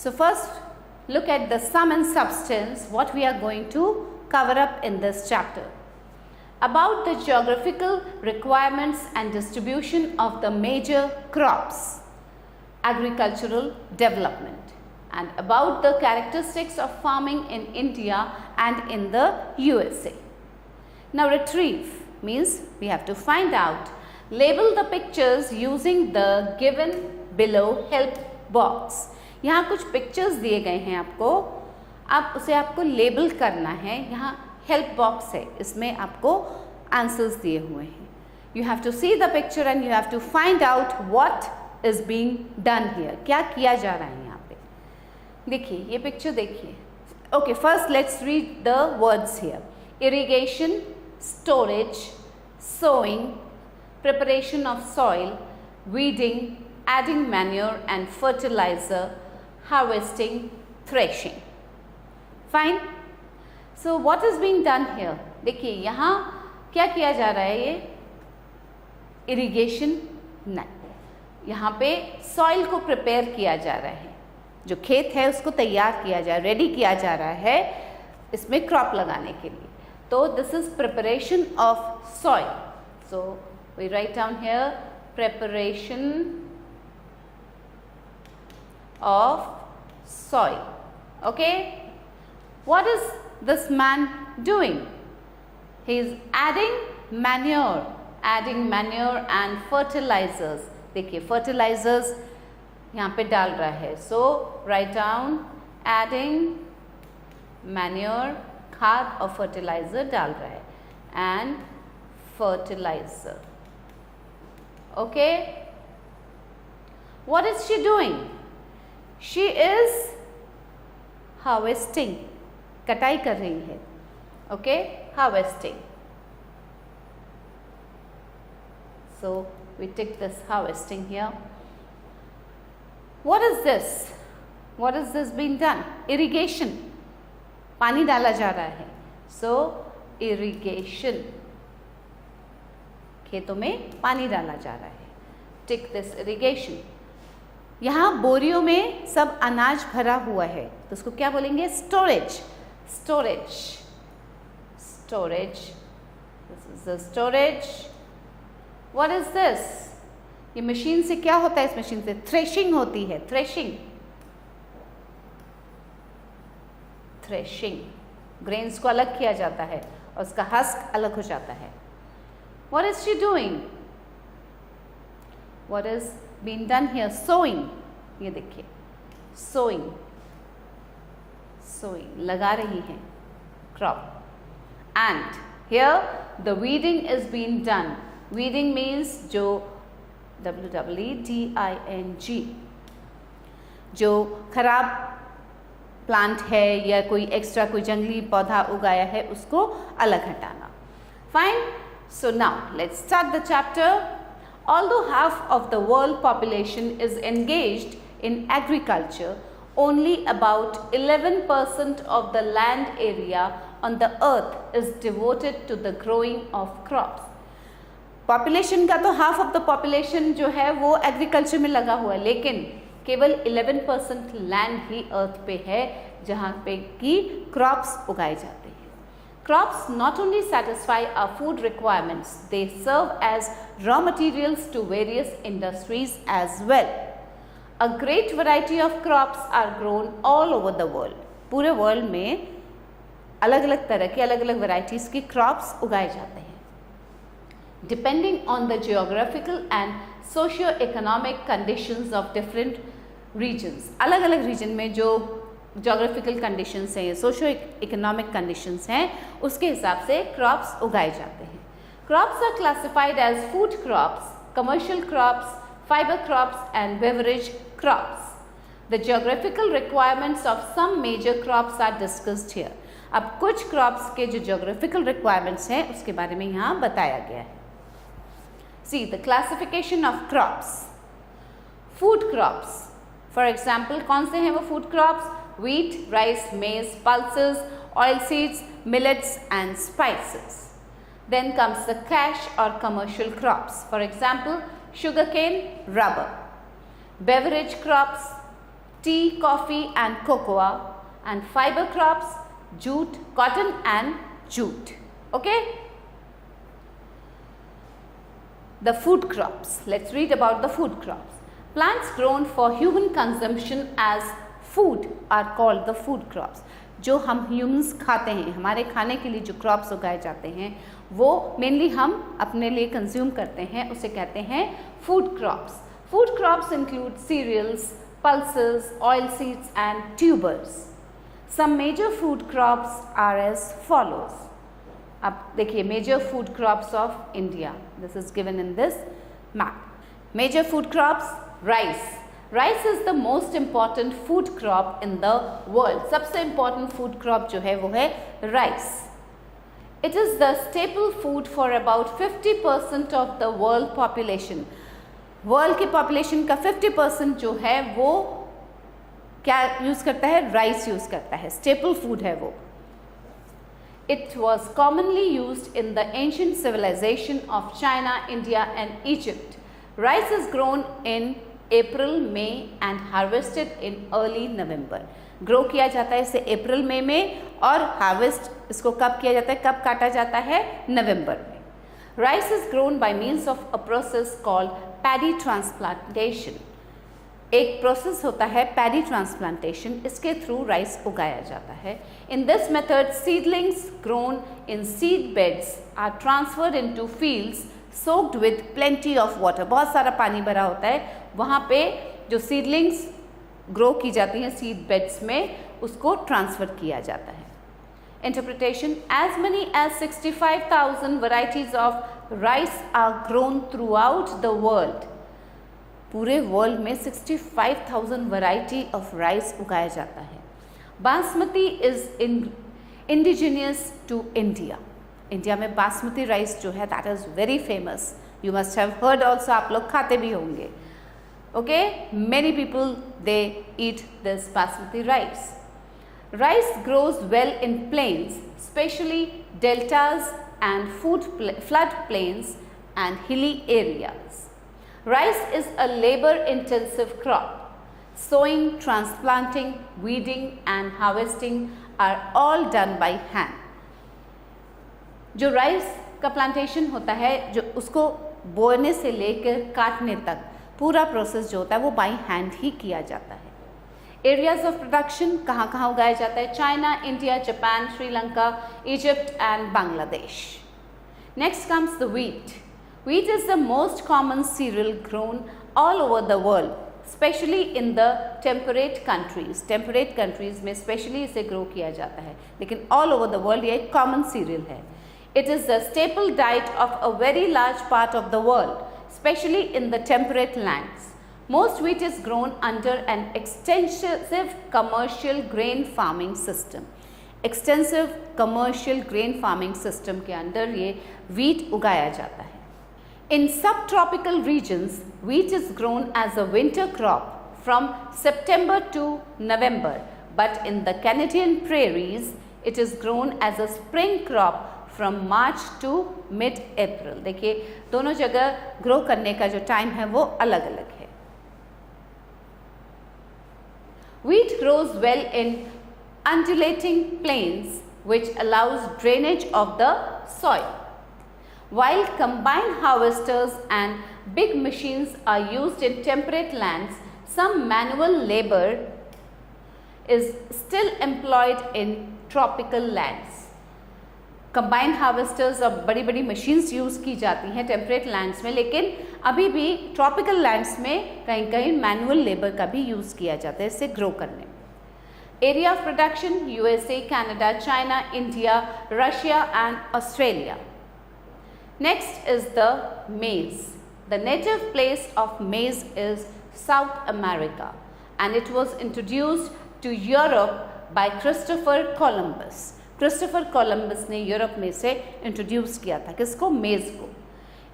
So first look at the sum and substance, what we are going to cover up in this chapter. About the geographical requirements and distribution of the major crops, agricultural development, and about the characteristics of farming in India and in the USA. Now retrieve means we have to find out. Label the pictures using the given below help box. यहाँ कुछ pictures दिए गए हैं आपको, आप उसे आपको label करना है. यहाँ हेल्प बॉक्स है, इसमें आपको आंसर्स दिए हुए हैं. You have to see the picture and you have to find out what is being done here. क्या किया जा रहा है यहाँ पे. देखिए ये पिक्चर देखिए. Okay, first let's read the words here. Irrigation, storage, sowing, preparation of soil, weeding, adding manure and fertilizer, harvesting, threshing. Fine. So what is being done here? देखिए यहाँ क्या किया जा रहा है. ये इरिगेशन नहीं, यहाँ पे सॉइल को प्रिपेयर किया जा रहा है. जो खेत है उसको तैयार किया जा, रेडी किया जा रहा है इसमें क्रॉप लगाने के लिए. तो this is preparation of soil. So we write down here preparation of soil. Okay, what is this man doing? He is adding manure and fertilizers. देखिए fertilizers यहाँ पे डाल रहा है. So write down adding manure, खाद और fertilizer डाल रहा है, and fertilizer. Okay, what is she doing? She is harvesting, कटाई कर रही है. Okay, harvesting. So we tick this harvesting here. What is this? What is this being done? Irrigation, पानी डाला जा रहा है. So irrigation, खेतों में पानी डाला जा रहा है. टिक दिस इरिगेशन. यहाँ बोरियों में सब अनाज भरा हुआ है तो उसको क्या बोलेंगे? Storage. Storage, storage. This is the storage. What is this? ये मशीन से क्या होता है? इस मशीन से थ्रेशिंग होती है. Threshing, threshing. ग्रेन्स को अलग किया जाता है और उसका हस्क अलग हो जाता है. What is she doing? What is being done here? Sowing. ये देखिए, sowing, sowing, लगा रही है crop. And here the weeding is being done. Weeding means जो WEEDING, जो खराब प्लांट है या कोई एक्स्ट्रा कोई जंगली पौधा उगाया है उसको अलग हटाना. Fine. So now let's start the chapter. Although half of the world population is engaged in agriculture, only about 11% of the land area on the earth is devoted to the growing of crops. Population का तो half of the population जो है वो agriculture में लगा हुआ है, लेकिन केवल 11% land ही earth पे है जहाँ पे कि crops उगाए जाते हैं. Crops not only satisfy our food requirements, they serve as raw materials to various industries as well. A great variety of crops are grown all over the world. पूरे world में अलग अलग तरह के अलग अलग वेराइटीज़ की क्रॉप्स उगाए जाते हैं. Depending on the geographical and socio-economic conditions of different regions. अलग अलग रीजन में जो जोग्राफिकल कंडीशंस हैं, सोशो इकोनॉमिक कंडीशंस हैं, उसके हिसाब से क्रॉप्स उगाए जाते हैं. Crops are classified as food crops, commercial crops, fibre crops and beverage crops. The geographical requirements of some major crops are discussed here. अब कुछ क्रॉप्स के जो जियोग्राफिकल रिक्वायरमेंट्स हैं उसके बारे में यहाँ बताया गया है. See the classification of crops. Food crops, for example कौन से हैं वो food crops? wheat, rice, maize, pulses, oilseeds, millets and spices. Then comes the cash or commercial crops. For example, sugarcane, rubber. Beverage crops, tea, coffee and cocoa, and fiber crops, jute, cotton and jute. Okay? The food crops. Let's read about the food crops. Plants grown for human consumption as food are called the food crops. जो हम humans खाते हैं, हमारे खाने के लिए जो crops उगाए जाते हैं वो मेनली हम अपने लिए कंज्यूम करते हैं, उसे कहते हैं food crops. Food crops include cereals, pulses, oil seeds and tubers. Some major food crops are as follows. अब देखिए major food crops of India. This is given in this map. Major food crops, rice. Rice is the most important food crop in the world. सबसे important food crop जो है वो है rice. It is the staple food for about 50% of the world population. World की population का 50% जो है वो क्या यूज़ करता है? राइस यूज़ करता है. स्टेपल फूड है वो. It was commonly used in the ancient civilisation of China, India and Egypt. Rice is grown in April, May and harvested in early November. ग्रो किया जाता है इसे अप्रैल मई में और हार्वेस्ट इसको कब किया जाता है, कब काटा जाता है? नवंबर में. Rice is grown by means of a process called paddy transplantation. एक प्रोसेस होता है पैडी ट्रांसप्लांटेशन, इसके थ्रू राइस उगाया जाता है. In this method seedlings grown in seed beds are transferred into fields soaked with plenty of water. बहुत सारा पानी भरा होता है, वहाँ पे जो सीडलिंग्स ग्रो की जाती हैं सीड बेड्स में, उसको ट्रांसफ़र किया जाता है. Interpretation: as many as 65,000 varieties of rice are grown throughout the world. पूरे वर्ल्ड में 65,000 वैरायटी ऑफ राइस उगाया जाता है. Basmati is indigenous to India. India में बासमती राइस जो है that is very famous. You must have heard also, आप लोग खाते भी होंगे. Okay, many people they eat this basmati rice. Rice grows well in plains, especially deltas and flood plains and hilly areas. Rice is a labor-intensive crop. Sowing, transplanting, weeding and harvesting are all done by hand. जो rice का plantation होता है, जो उसको बोने से लेकर काटने तक पूरा प्रोसेस जो होता है वो बाई हैंड ही किया जाता है. एरियाज ऑफ प्रोडक्शन कहाँ कहाँ उगाया जाता है? China, India, Japan, Sri Lanka, Egypt and Bangladesh. Next comes the wheat. Wheat is the most common cereal grown all over the world, especially in the temperate countries. Temperate countries में specially इसे grow किया जाता है, लेकिन all over the world ये एक common cereal है. It is the staple diet of a very large part of the world, especially in the temperate lands. Most wheat is grown under an extensive commercial grain farming system. Extensive commercial grain farming system के अंदर ये wheat उगाया जाता है. In subtropical regions, wheat is grown as a winter crop from September to November, but in the Canadian prairies, it is grown as a spring crop from March to mid-April. देखिए दोनों जगह grow करने का जो time है वो अलग अलग है. Wheat grows well in undulating plains which allows drainage of the soil. While combine harvesters and big machines are used in temperate lands, some manual labor is still employed in tropical lands. Combine harvesters और बड़ी बड़ी machines use की जाती हैं temperate lands में, लेकिन अभी भी ट्रॉपिकल लैंड्स में कहीं कहीं मैनुअल लेबर का भी यूज़ किया जाता है इसे ग्रो करने में. Area of production: USA, Canada, China, India, Russia and Australia. Next is the maize. The native place of maize is South America and it was introduced to Europe by Christopher Columbus. Christopher Columbus ने Europe में से introduce किया था किसको? Maize को.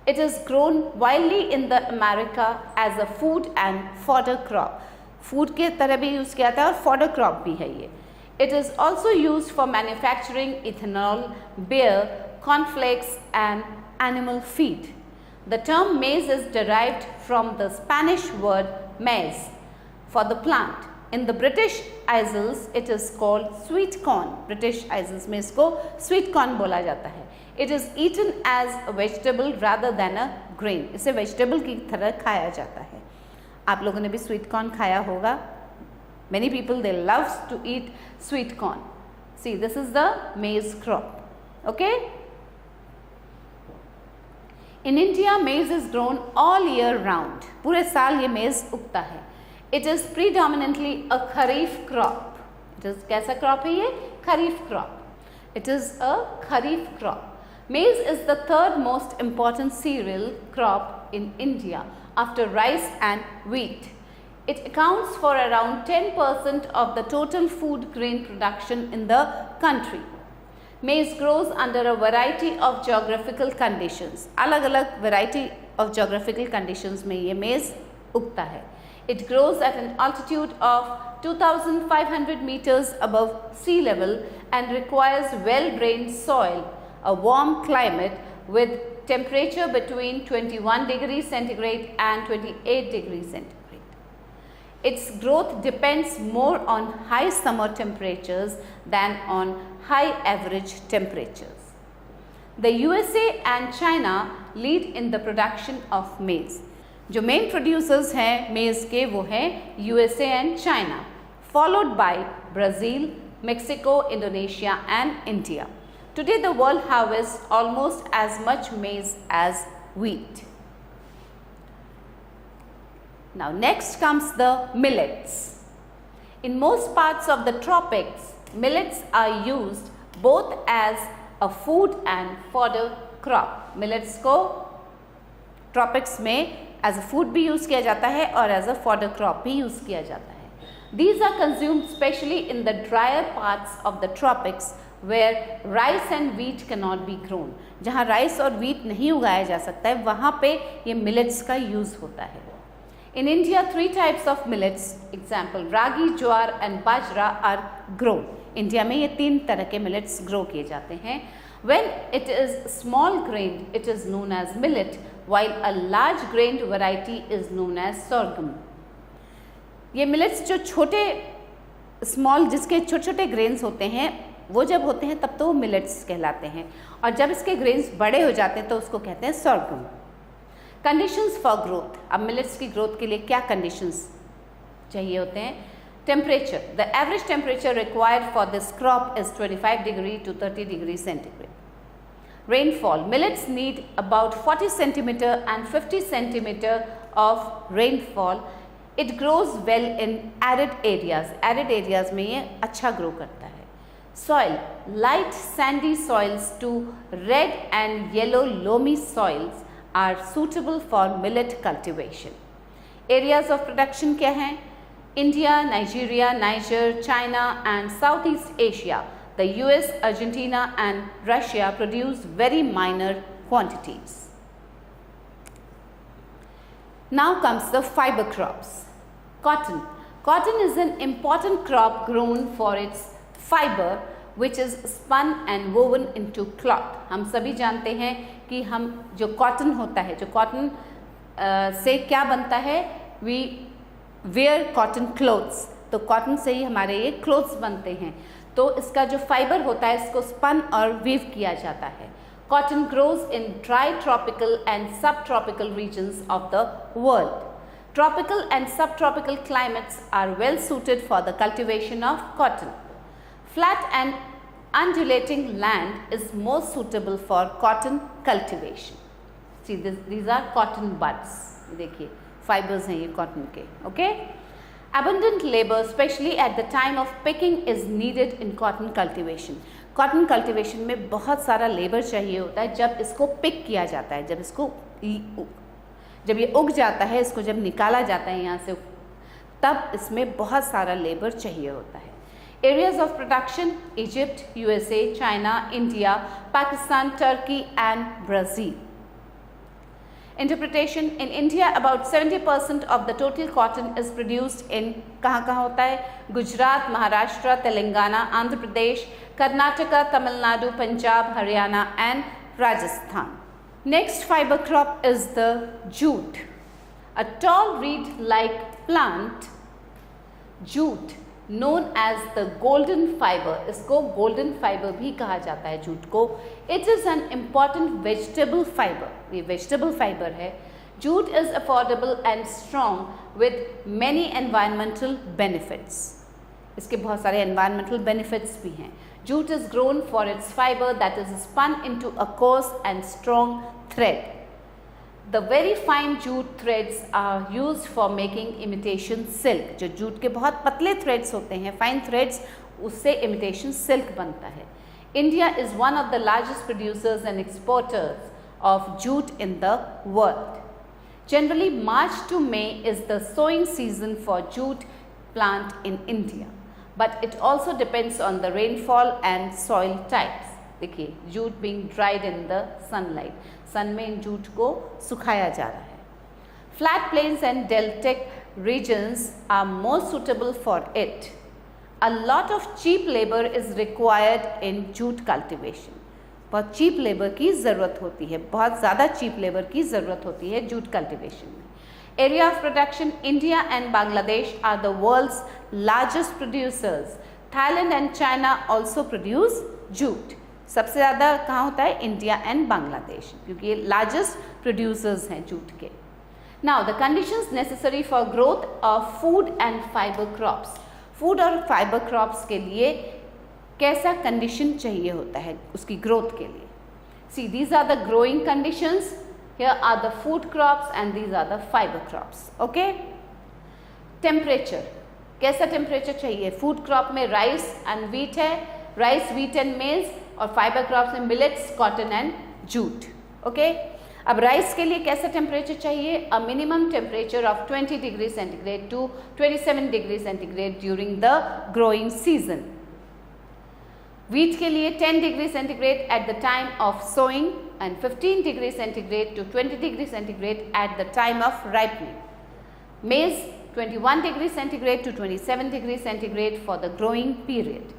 It is grown widely in the America as a food and fodder crop. Food के तरह भी यूज़ किया था और फॉडर क्रॉप भी है ये. It is also use for manufacturing ethanol, beer, cornflakes and animal feed. The term maize is derived from the Spanish word maize for the plant. In the British Isles it is called sweet corn. British Isles में इसको sweet corn बोला जाता है. It is eaten as a vegetable rather than a grain. इसे vegetable की तरह खाया जाता है. आप लोगों ने भी sweet corn खाया होगा. Many people they love to eat sweet corn. See, this is the maize crop. Okay. In India, maize is grown all year round. पूरे साल ये maize उगता है. It is predominantly a kharif crop. It is कैसा crop है ये? Kharif crop. It is a kharif crop. Maize is the third most important cereal crop in India after rice and wheat. It accounts for around 10% of the total food grain production in the country. Maize grows under a variety of geographical conditions. अलग-अलग variety of geographical conditions में ये maize उगता है. It grows at an altitude of 2,500 meters above sea level and requires well-drained soil, a warm climate with temperature between 21 degrees centigrade and 28 degrees centigrade. Its growth depends more on high summer temperatures than on high average temperatures. The USA and China lead in the production of maize. जो main producers हैं maize के वो हैं USA and China, followed by Brazil, Mexico, Indonesia and India. Today the world harvest almost as much maize as wheat. Now next comes the millets. In most parts of the tropics, millets are used both as a food and fodder crop. Millets को tropics में as a food भी use किया जाता है और as a fodder crop भी use किया जाता है. These are consumed specially in the drier parts of the tropics where rice and wheat cannot be grown. जहाँ राइस और wheat नहीं उगाया जा सकता है वहाँ पे ये millets का यूज़ होता है. In India, 3 types of millets, example ragi, jowar and bajra are grown. India में ये 3 तरह के millets grow किए जाते हैं. When it is small grained, it is known as millet, while a large grained variety is known as sorghum. ये millets जो छोटे small जिसके छोटे छोटे grains होते हैं वो जब होते हैं तब तो वो millets कहलाते हैं और जब इसके grains बड़े हो जाते हैं तो उसको कहते हैं sorghum. Conditions for growth. अब millets की growth के लिए क्या conditions चाहिए होते हैं? Temperature. The average temperature required for this crop is 25 degree to 30 degrees centigrade. Rainfall. Millets need about 40 centimeter and 50 centimeter of rainfall. It grows well in arid areas. Arid areas में ये अच्छा grow करता है. Soil. Light sandy soils to red and yellow loamy soils are suitable for millet cultivation. Areas of production क्या हैं? India, Nigeria, Niger, China and Southeast Asia. The US, Argentina and Russia produce very minor quantities. Now comes the fiber crops. Cotton. Cotton is an important crop grown for its fiber which is spun and woven into cloth. हम सभी जानते हैं कि हम जो cotton होता है, जो cotton से क्या बनता है? We wear cotton clothes. तो cotton से ही हमारे ये clothes बनते हैं. तो इसका जो फाइबर होता है इसको स्पन और वीव किया जाता है. Cotton grows in dry tropical and subtropical regions of the world. Tropical and subtropical climates are well suited for the cultivation of cotton. Flat and undulating land is most suitable for cotton cultivation. See, these are cotton buds. देखिए fibers हैं ये cotton के. Okay? Abundant labor, especially at the time of picking, is needed in cotton cultivation. Cotton cultivation में बहुत सारा labor चाहिए होता है जब इसको pick किया जाता है, जब ये उग जाता है, इसको जब निकाला जाता है यहाँ से, तब इसमें बहुत सारा labor चाहिए होता है. Areas of production: Egypt, USA, China, India, Pakistan, Turkey and Brazil. Interpretation: in India about 70% of the total cotton is produced in कहाँ होता है? Gujarat, Maharashtra, Telangana, Andhra Pradesh, Karnataka, Tamil Nadu, Punjab, Haryana and Rajasthan. Next fiber crop is the jute, a tall reed-like plant jute known as the golden fiber, इसको golden fiber भी कहा जाता है jute को. It is an important vegetable fiber, ये vegetable fiber है. Jute is affordable and strong with many environmental benefits. इसके बहुत सारे environmental benefits भी हैं. Jute is grown for its fiber that is spun into a coarse and strong thread. The very fine jute threads are used for making imitation silk. जो jute के बहुत पतले threads होते हैं, fine threads, उससे imitation silk बनता है. India is one of the largest producers and exporters of jute in the world. Generally, March to May is the sowing season for jute plant in India, but it also depends on the rainfall and soil types. देखिए, jute being dried in the sunlight, सन में इन jute को सुखाया जा रहा है. Flat plains and deltic regions are more suitable for it. A lot of cheap labor is required in jute cultivation. बहुत cheap labor की ज़रूरत होती है, बहुत ज़्यादा cheap labor की ज़रूरत होती है जूट cultivation में. Area of production, India and Bangladesh are the world's largest producers. Thailand and China also produce jute. सबसे ज़्यादा कहाँ होता है? इंडिया एंड बांग्लादेश, क्योंकि ये लार्जेस्ट प्रोड्यूसर्स हैं जूट के. Now the conditions necessary for growth of food and fibre crops. Food और फाइबर क्रॉप्स के लिए कैसा कंडीशन चाहिए होता है उसकी ग्रोथ के लिए? See, these are the growing conditions. Here are the food crops and these are the fibre crops. Okay. Temperature, कैसा टेम्परेचर चाहिए? फूड क्रॉप में राइस एंड व्हीट है, राइस, व्हीट एंड मेज, और फाइबर क्रॉप्स में millets, cotton and jute. Okay. अब rice के लिए कैसा टेम्परेचर चाहिए? A minimum temperature of 20 degree centigrade to 27 degree centigrade during the growing season. Wheat के लिए 10 degree centigrade at the time of sowing and 15 degree centigrade to 20 degree centigrade at the time of ripening. Maize 21 degree centigrade to 27 degree centigrade for the growing period.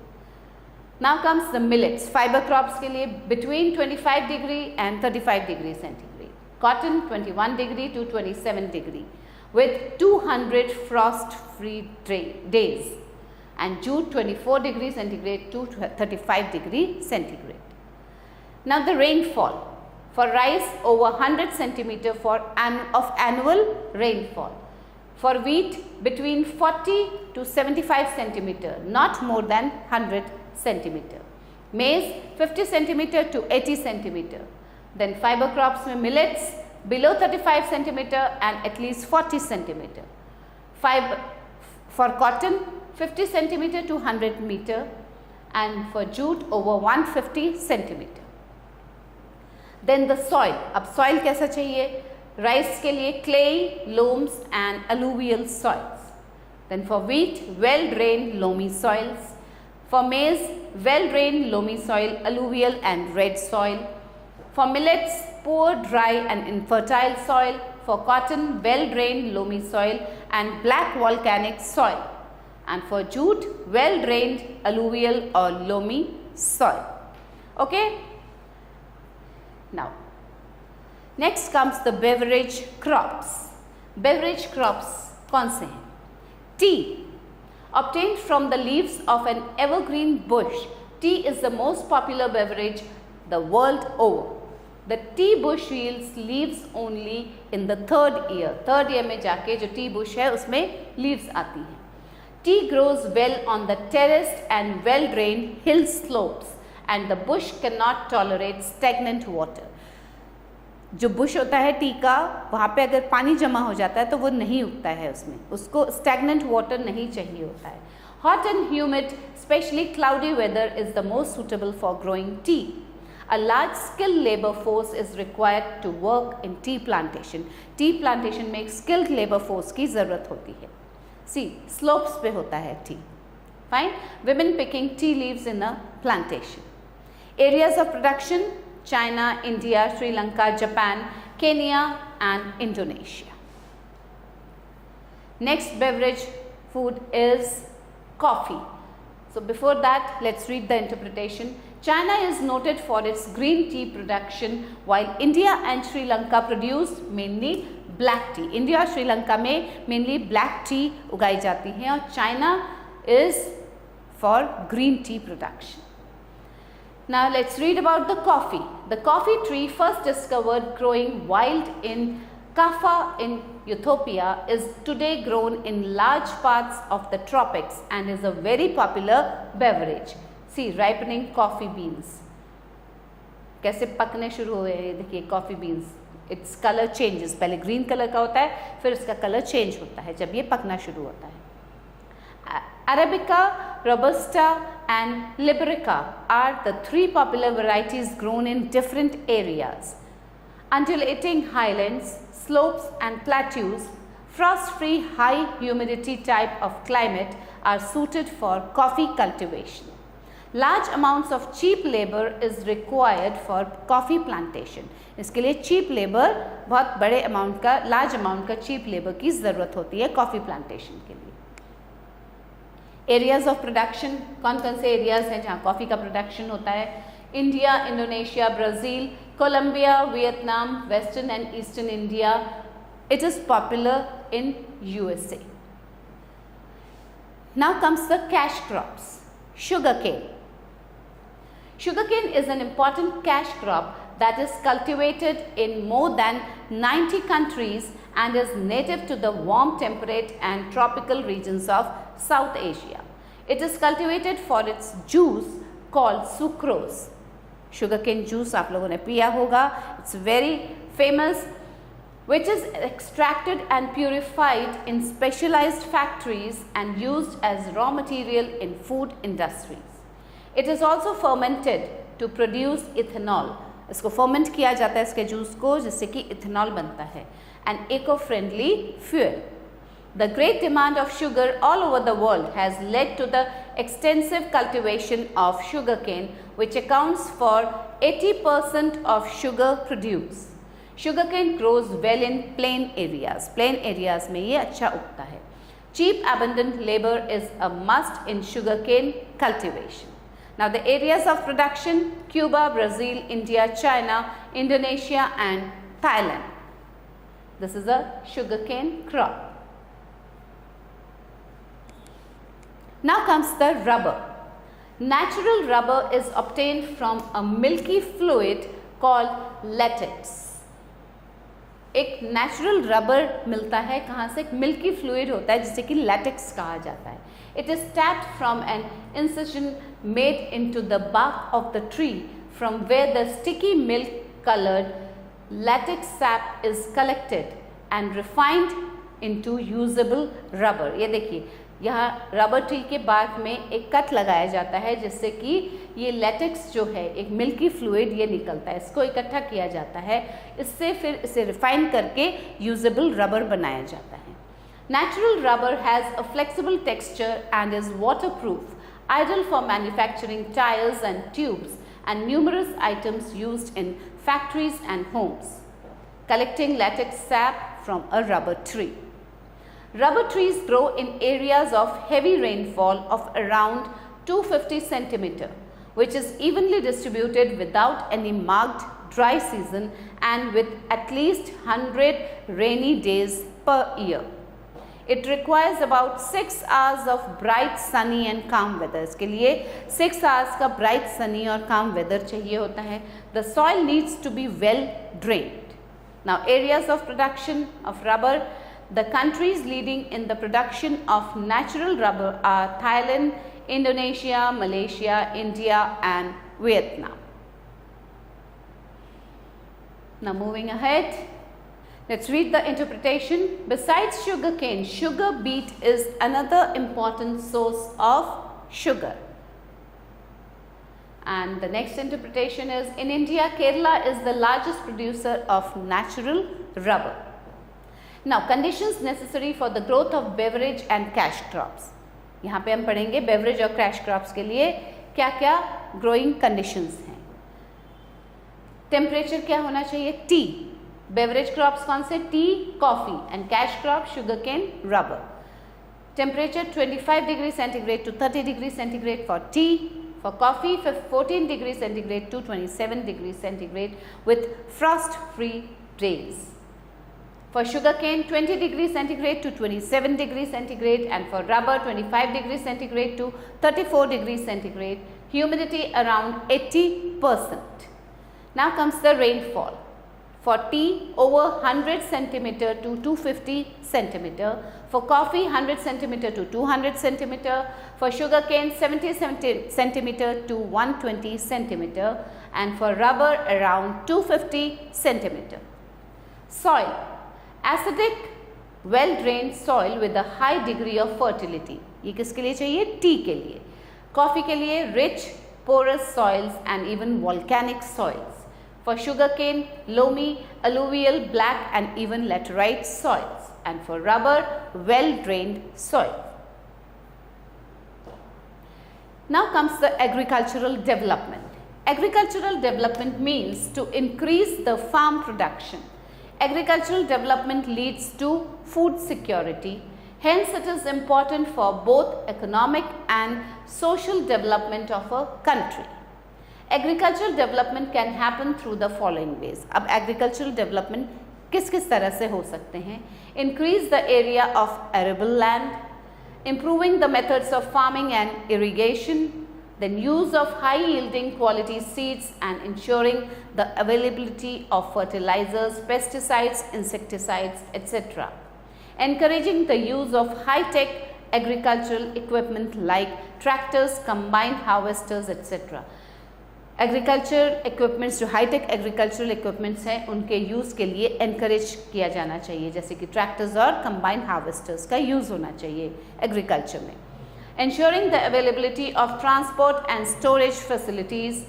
Now comes the millets. Fiber crops के लिए between 25 degree and 35 degree centigrade. Cotton 21 degree to 27 degree with 200 frost-free days, and jute 24 degree centigrade to 35 degree centigrade. Now the rainfall for rice over 100 centimeter of annual rainfall. For wheat between 40 to 75 centimeter, not more than 100 centimeter. Maize 50 centimeter to 80 centimeter. Then fiber crops में millets below 35 centimeter and at least 40 centimeter. Fiber for cotton 50 centimeter to 100 meter, and for jute over 150 centimeter. Then the soil. अब soil कैसा चाहिए? Rice के लिए clay, loams and alluvial soils. Then for wheat, well drained loamy soils. For maize, well-drained loamy soil, alluvial and red soil. For millets, poor, dry and infertile soil. For cotton, well-drained loamy soil and black volcanic soil. And for jute, well-drained alluvial or loamy soil. Okay? Now, next comes the beverage crops. Beverage crops कौन से हैं? Tea. Obtained from the leaves of an evergreen bush, tea is the most popular beverage the world over. The tea bush yields leaves only in the third year. Third year में जाके जो tea bush है उसमें leaves आती हैं. Tea grows well on the terraced and well-drained hill slopes, and the bush cannot tolerate stagnant water. जो Bush होता है टी का, वहाँ पे अगर पानी जमा हो जाता है तो वो नहीं उगता है उसमें, उसको स्टैग्नेंट वाटर नहीं चाहिए होता है. Hot and humid especially cloudy weather is the most suitable for growing tea. A large skilled labour force is required to work in tea plantation. Tea plantation में एक स्किल्ड लेबर फोर्स की ज़रूरत होती है. सी, स्लोप्स पे होता है T. Fine. Women picking tea leaves in a plantation. Areas of production: China, India, Sri Lanka, Japan, Kenya and Indonesia. Next beverage food is coffee. So before that, let's read the interpretation. China is noted for its green tea production, while India and Sri Lanka produce mainly black tea. India और श्रीलंका में mainly black tea उगाई जाती है और China is for green tea production. Now let's read about the coffee. The coffee tree, first discovered growing wild in Kaffa in Ethiopia, is today grown in large parts of the tropics and is a very popular beverage. See, ripening coffee beans. कैसे पकने शुरू हुए हैं, देखिए coffee beans. Its colour changes, पहले green colour का होता है, फिर इसका कलर चेंज होता है जब ये पकना शुरू होता है. Arabica, Robusta and Liberica are the three popular varieties grown in different areas. Undulating highlands, slopes and plateaus, frost-free high humidity type of climate are suited for coffee cultivation. Large amounts of cheap labor is required for coffee plantation. इसके लिए cheap labor, बहुत बड़े amount का, large amount का cheap labor की ज़रूरत होती है coffee plantation के लिए. Areas of production, कौन कौन से areas हैं जहाँ coffee का production होता है? India, Indonesia, Brazil, Colombia, Vietnam, Western and Eastern India. It is popular in USA. Now comes the cash crops. Sugarcane. Sugarcane is an important cash crop that is cultivated in more than 90 countries and is native to the warm temperate and tropical regions of South Asia. It is cultivated for its juice called sucrose. Sugarcane juice आप लोगों ने पिया होगा. It's very famous, which is extracted and purified in specialized factories and used as raw material in food industries. It is also fermented to produce ethanol. इसको ferment किया जाता है इसके जूस को, जिससे कि इथेनॉल बनता है. An eco-friendly fuel. The great demand of sugar all over the world has led to the extensive cultivation of sugarcane, which accounts for 80% of sugar produced. Sugarcane grows well in plain areas. Plain areas में ये अच्छा उगता है. Cheap abundant labor is a must in sugarcane cultivation. Now the areas of production: Cuba, Brazil, India, China, Indonesia and Thailand. This is a sugarcane crop. Now comes the rubber. Natural rubber is obtained from a milky fluid called latex. एक natural rubber मिलता है, कहाँ से? एक milky fluid होता है जिसे कि लैटेक्स कहा जाता है. It is tapped from an incision made into the bark of the tree, from where the sticky milk colored latex sap is collected and refined into usable rubber. ये देखिए, यहाँ रबर ट्री के bark में एक cut लगाया जाता है जिससे कि ये लेटेक्स जो है, एक मिल्की फ्लूइड ये निकलता है. इसको इकट्ठा किया जाता है, इससे फिर इसे रिफाइन करके यूजेबल रबर बनाया जाता है. Natural rubber has a flexible texture and is waterproof, ideal for manufacturing tires and tubes and numerous items used in factories and homes. Collecting latex sap from a rubber tree. Rubber trees grow in areas of heavy rainfall of around 250 centimeter, which is evenly distributed without any marked dry season and with at least 100 rainy days per year. It requires about 6 hours of bright, sunny and calm weather. इसके लिए 6 hours का bright, sunny और calm weather चाहिए होता है. The soil needs to be well drained. Now, areas of production of rubber. The countries leading in the production of natural rubber are Thailand, Indonesia, Malaysia, India and Vietnam. Now moving ahead, let's read the interpretation. Besides sugarcane, sugar beet is another important source of sugar. And the next interpretation is, in India, Kerala is the largest producer of natural rubber. Now, conditions necessary for the growth of beverage and cash crops. यहाँ पे हम पढ़ेंगे beverage और cash crops के लिए क्या क्या growing conditions हैं. Temperature क्या होना चाहिए? Tea. Beverage crops कौन से? Tea, coffee and cash crop sugarcane, rubber. Temperature 25 degree centigrade to 30 degree centigrade for tea, For coffee, 14 degrees centigrade to 27 degrees centigrade with frost-free days. For sugarcane, 20 degrees centigrade to 27 degrees centigrade, and for rubber, 25 degrees centigrade to 34 degrees centigrade. Humidity around 80%. Now comes the rainfall. For tea, over 100 centimeter to 250 centimeter. For coffee, 100 centimeter to 200 centimeter. For sugarcane, 70 centimeter to 120 centimeter, and for rubber, around 250 centimeter. Soil. Acidic, well-drained soil with a high degree of fertility. ये किसके लिए चाहिए? T के लिए. Coffee के लिए rich, porous soils and even volcanic soils. For sugarcane, loamy, alluvial, black and even laterite soils. And for rubber, well-drained soil. Now comes the agricultural development. Agricultural development means to increase the farm production. Agricultural development leads to food security. Hence, it is important for both economic and social development of a country. Agricultural development can happen through the following ways. अब agricultural development किस किस तरह से हो सकते हैं? Increase the area of arable land, improving the methods of farming and irrigation, then use of high yielding quality seeds and ensuring the availability of fertilizers, pesticides, insecticides, etc. Encouraging the use of high-tech agricultural equipment like tractors, combined harvesters, etc. Agriculture equipments जो hi tech agricultural equipments हैं उनके use के लिए encourage किया जाना चाहिए, जैसे कि ट्रैक्टर्स और कंबाइंड हार्वेस्टर्स का यूज़ होना चाहिए एग्रीकल्चर में. Ensuring the availability of transport and storage facilities.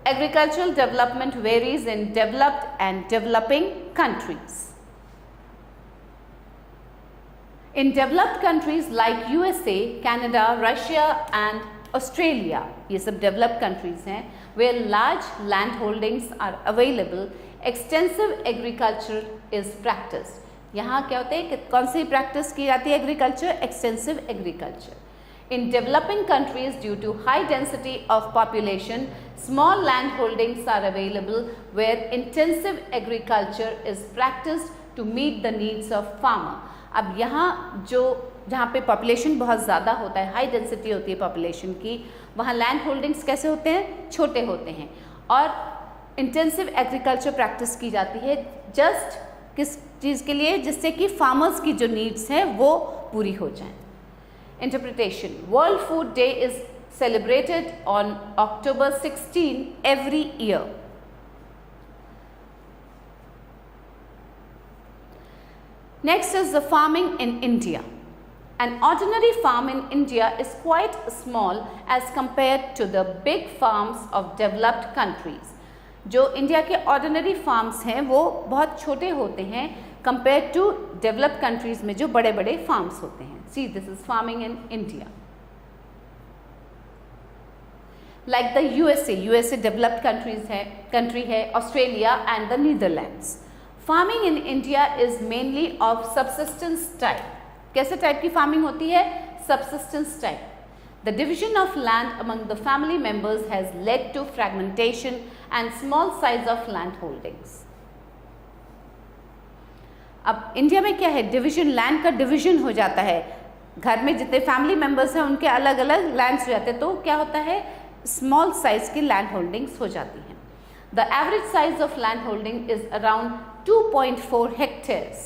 Agricultural development varies in developed and developing countries. In developed countries like USA, Canada, Russia and Australia, ये सब developed countries हैं, where large land holdings are available, extensive agriculture is practiced. यहाँ क्या होता है कि कौन सी practice की जाती है agriculture? Extensive agriculture. In developing countries, due to high density of population, small land holdings are available where intensive agriculture is practiced to meet the needs of farmer. अब यहाँ जहाँ पे पॉपुलेशन बहुत ज़्यादा होता है, हाई डेंसिटी होती है पॉपुलेशन की, वहाँ लैंड होल्डिंग्स कैसे होते हैं? छोटे होते हैं और इंटेंसिव एग्रीकल्चर प्रैक्टिस की जाती है जस्ट किस चीज़ के लिए? जिससे कि फार्मर्स की जो नीड्स हैं वो पूरी हो जाएं. Interpretation. World food day is celebrated on October 16 every year. Next is the farming in India. An ordinary farm in India is quite small as compared to the big farms of developed countries. जो India के ordinary farms हैं वो बहुत छोटे होते हैं compared to developed countries में जो बड़े बड़े farms होते हैं. See, this is farming in India. Like the USA developed country है, Australia and the Netherlands. Farming in India is mainly of subsistence type. कैसे टाइप की फार्मिंग होती है? Subsistence type. The division of land among the family members has led to fragmentation and small size of land holdings. अब India में क्या है? Division, land का division हो जाता है. घर में जितने फैमिली मेंबर्स हैं उनके अलग अलग लैंड्स हो जाते हैं, तो क्या होता है? स्मॉल साइज की लैंड होल्डिंग्स हो जाती हैं. The average size of land holding is around 2.4 hectares.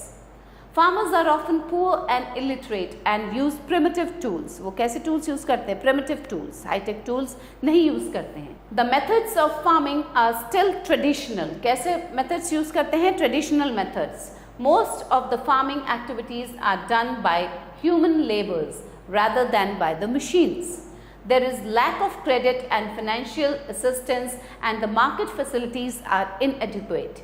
Farmers are often poor and illiterate and use primitive tools. वो कैसे tools use करते हैं? Primitive tools, high-tech tools नहीं use करते हैं. The methods of farming are still traditional. कैसे methods use करते हैं? Traditional methods. Most of the farming activities are done by human laborers rather than by the machines. There is lack of credit and financial assistance and the market facilities are inadequate.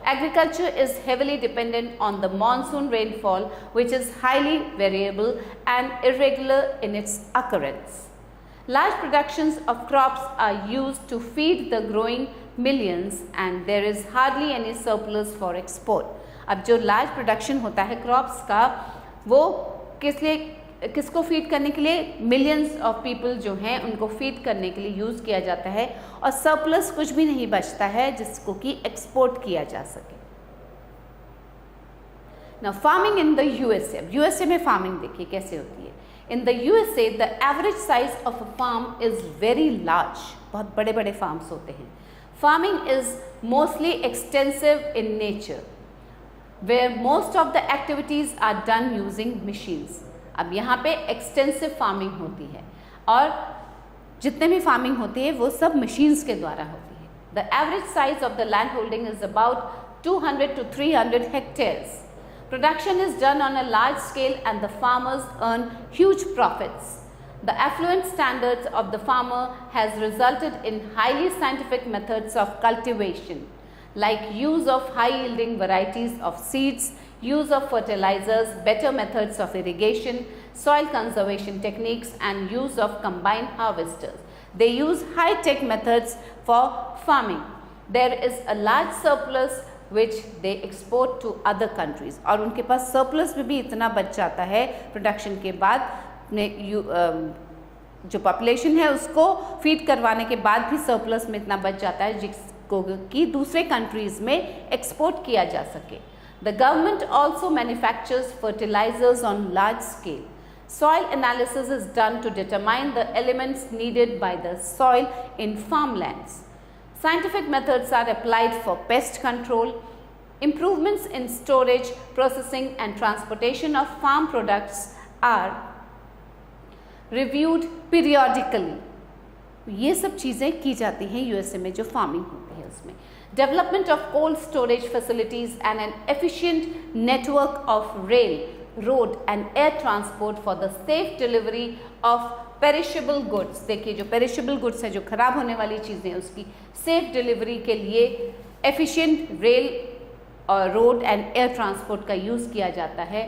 Agriculture is heavily dependent on the monsoon rainfall, which is highly variable and irregular in its occurrence. Large productions of crops are used to feed the growing millions and there is hardly any surplus for export. अब जो large production होता है crops का, वो किस लिए किसको feed करने के लिए, मिलियंस ऑफ पीपल जो हैं उनको फीड करने के लिए यूज़ किया जाता है, और सरप्लस कुछ भी नहीं बचता है जिसको कि एक्सपोर्ट किया जा सके। Now farming in the USA, USA में फार्मिंग देखिए कैसे होती है। In the USA the average size of a farm is very large, बहुत बड़े बड़े फार्म्स होते हैं। Farming is mostly extensive in nature, where most of the activities are done using machines. अब यहाँ पे एक्सटेंसिव फार्मिंग होती है और जितने भी फार्मिंग होती है वो सब मशीन्स के द्वारा होती है। The average size of the land holding is about 200 to 300 hectares. Production is done on a large scale and the farmers earn huge profits. The affluent standards of the farmer has resulted in highly scientific methods of cultivation, like use of high-yielding varieties of seeds, use of fertilizers, better methods of irrigation, soil conservation techniques, and use of combined harvesters. They use high-tech methods for farming. There is a large surplus which they export to other countries. और उनके पास surplus में भी इतना बच जाता है production के बाद, जो पॉपुलेशन है उसको फीड करवाने के बाद भी surplus में इतना बच जाता है जिसको कि दूसरे कंट्रीज़ में एक्सपोर्ट किया जा सके। The government also manufactures fertilizers on large scale. Soil analysis is done to determine the elements needed by the soil in farmlands. Scientific methods are applied for pest control. Improvements in storage, processing and transportation of farm products are reviewed periodically. ये सब चीज़ें की जाती हैं USA में जो farming होती है उसमें। Development of cold storage facilities and an efficient network of rail, road and air transport for the safe delivery of perishable goods. देखिए जो पेरिशेबल गुड्स है, जो खराब होने वाली चीज़ें, उसकी सेफ डिलीवरी के लिए एफिशिएंट रेल और रोड एंड एयर ट्रांसपोर्ट का यूज़ किया जाता है।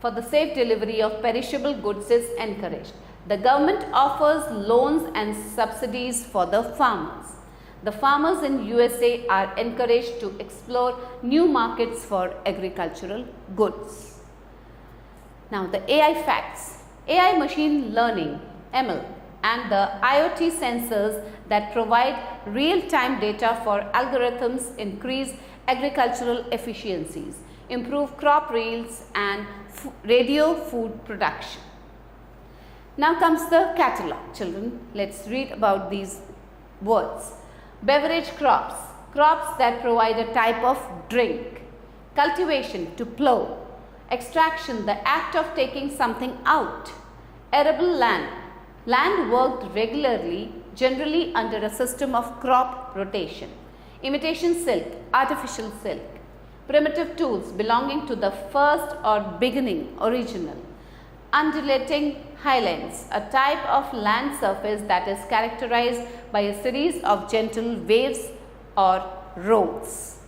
For the safe delivery of perishable goods is encouraged. The government offers loans and subsidies for the farmers. The farmers in USA are encouraged to explore new markets for agricultural goods. Now the AI facts. AI machine learning (ML) and the IoT sensors that provide real-time data for algorithms increase agricultural efficiencies, improve crop yields and radio food production. Now comes the catalog. Children, let's read about these words. Beverage crops, crops that provide a type of drink. Cultivation, to plow. Extraction, the act of taking something out. Arable land, land worked regularly, generally under a system of crop rotation. Imitation silk, artificial silk. Primitive tools belonging to the first or beginning, original. Undulating highlands, a type of land surface that is characterized by a series of gentle waves or rolls.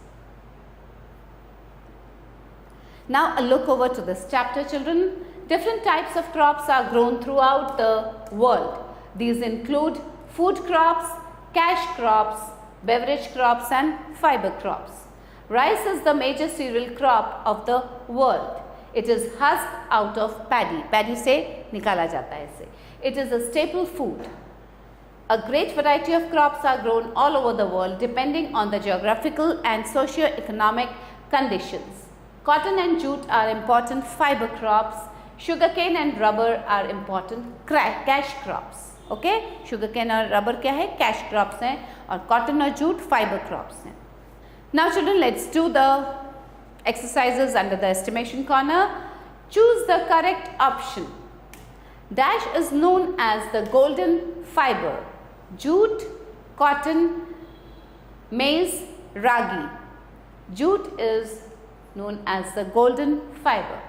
Now a look over to this chapter, children. Different types of crops are grown throughout the world. These include food crops, cash crops, beverage crops and fiber crops. Rice is the major cereal crop of the world. It is husked out of paddy. Paddy से निकाला जाता है इसे. It is a staple food. A great variety of crops are grown all over the world depending on the geographical and socio-economic conditions. Cotton and jute are important fiber crops. Sugarcane and rubber are important cash crops. Okay? Sugarcane और rubber क्या है? Cash crops हैं और cotton और jute fiber crops हैं. Now children, let's do the exercises under the estimation corner. Choose the correct option. Dash is known as the golden fiber. Jute, cotton, maize, ragi. Jute is known as the golden fiber.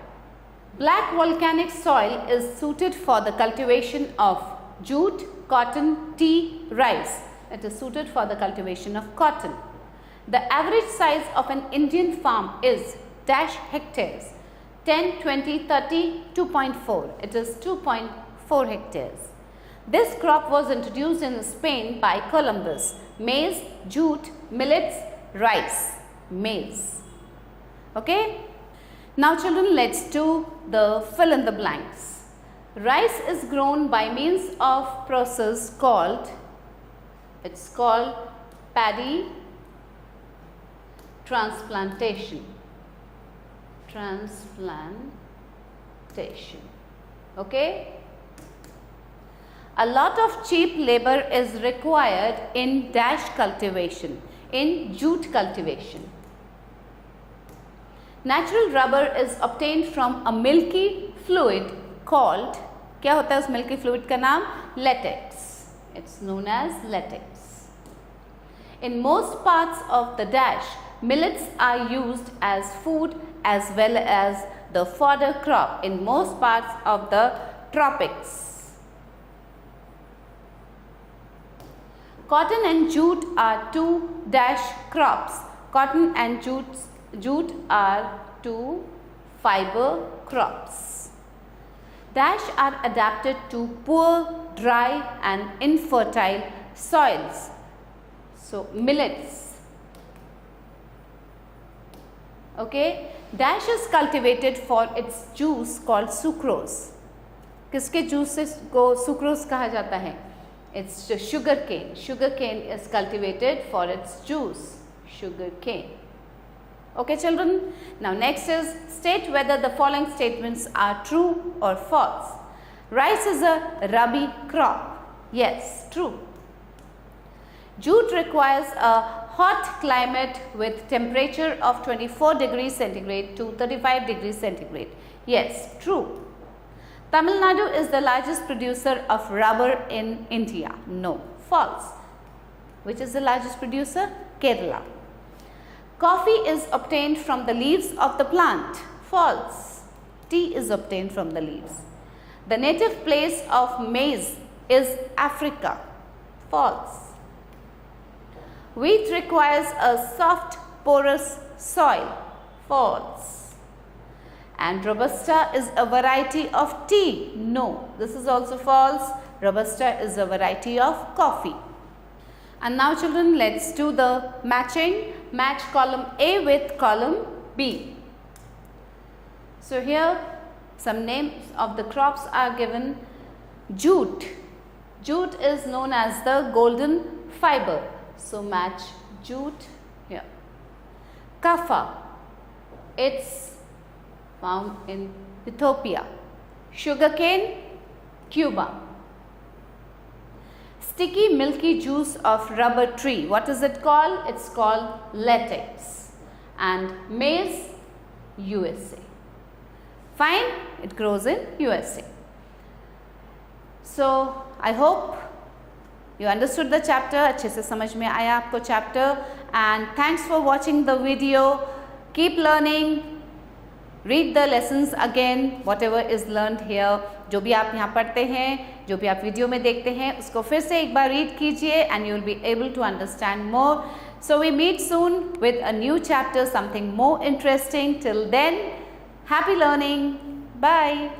Black volcanic soil is suited for the cultivation of jute, cotton, tea, rice. It is suited for the cultivation of cotton. The average size of an Indian farm is dash hectares. 10, 20, 30, 2.4. It is 2.4 hectares. This crop was introduced in Spain by Columbus. Maize, jute, millets, rice, maize. Okay. Now children, let's do the fill in the blanks. Rice is grown by means of process called, it's called paddy transplantation. Okay? A lot of cheap labor is required in dash cultivation, in jute cultivation. Natural rubber is obtained from a milky fluid called, क्या होता है उस milky fluid का नाम? Latex. It's known as latex. In most parts of the dash, millets are used as food as well as the fodder crop in most parts of the tropics. Cotton and jute are two dash crops. Cotton and jute are two fiber crops. Dash are adapted to poor, dry and infertile soils. So millets. Okay, dash is cultivated for its juice called sucrose. किसके juices को sucrose कहा जाता है? It's sugar cane. Sugar cane is cultivated for its juice. Sugar cane. Okay children, now next is state whether the following statements are true or false. Rice is a rabi crop. Yes, true. Jute requires a hot climate with temperature of 24 degrees centigrade to 35 degrees centigrade. Yes, true. Tamil Nadu is the largest producer of rubber in India. No, false. Which is the largest producer? Kerala. Coffee is obtained from the leaves of the plant. False. Tea is obtained from the leaves. The native place of maize is Africa. False. Wheat requires a soft, porous soil. False. And Robusta is a variety of tea. No, this is also false. Robusta is a variety of coffee. And now children, let's do the matching. Match column A with column B. So here some names of the crops are given. Jute. Jute is known as the golden fiber. So match jute here. Kaffa. It's found in Ethiopia. Sugarcane, Cuba. Sticky milky juice of rubber tree. What is it called? It's called latex. And maize, USA. Fine, it grows in USA. So I hope you understood the chapter. अच्छे से समझ में आया आपको chapter. And thanks for watching the video. Keep learning. Read the lessons again, whatever is learned here. जो भी आप यहाँ पढ़ते हैं, जो भी आप वीडियो में देखते हैं, उसको फिर से एक बार read कीजिए and you will be able to understand more. So we meet soon with a new chapter, something more interesting. Till then, happy learning. Bye.